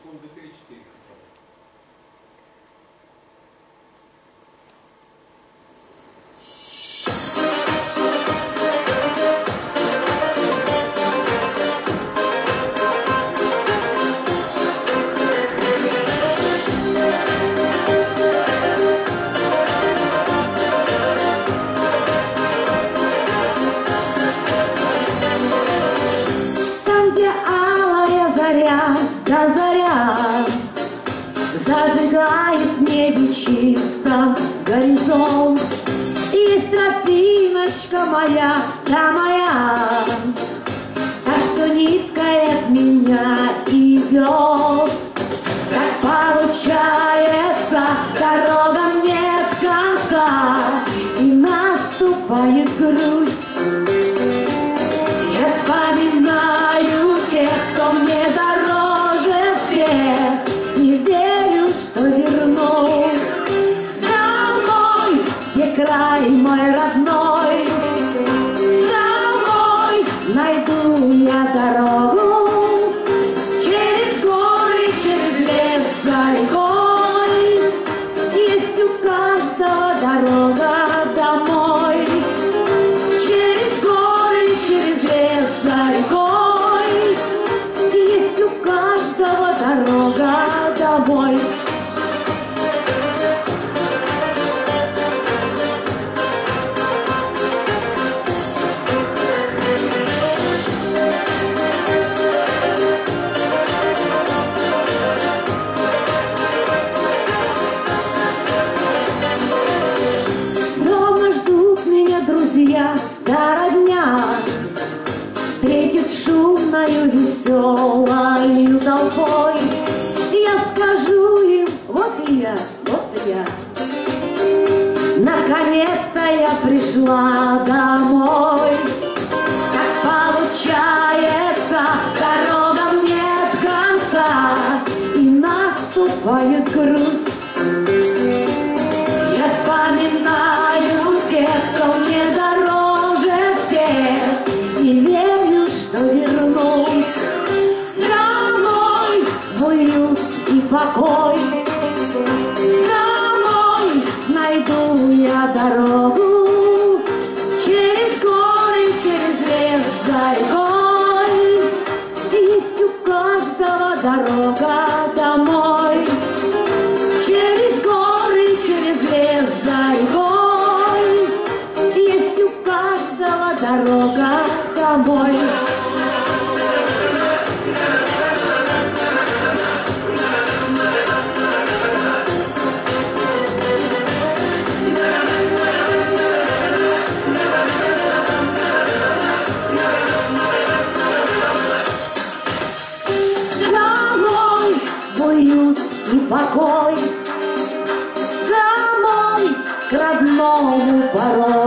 секунды 3-4. Зажигает в небе чисто горизонт. Есть тропиночка моя, да моя, та, что ниткой от меня идет. Так получается, дорога нет конца, и наступает грусть. Я вспоминаю тех, кто мне дороже всех, и верю, что вернусь домой, где край мой родной. Домой найду я дорогу через горы, через лес, за рекой. Есть у каждого дорога домой. Через горы, через лес, за рекой. Есть у каждого дорога домой. Дома ждут меня друзья да родня, встретят шумною веселою толпой. Я скажу им: вот и я, вот и я. Наконец-то я пришла домой. Как получается, дорогам нет конца, и наступает грусть. Я вспоминаю тех, кто мне дороже всех, и верю, что вернусь домой в уют и покой. Домой найду я дорогу через горы, через лес, за рекой. Есть у каждого дорога домой. Через горы, через лес, за рекой. Есть у каждого дорога домой. Домой в уют и покой. Домой к родному порой.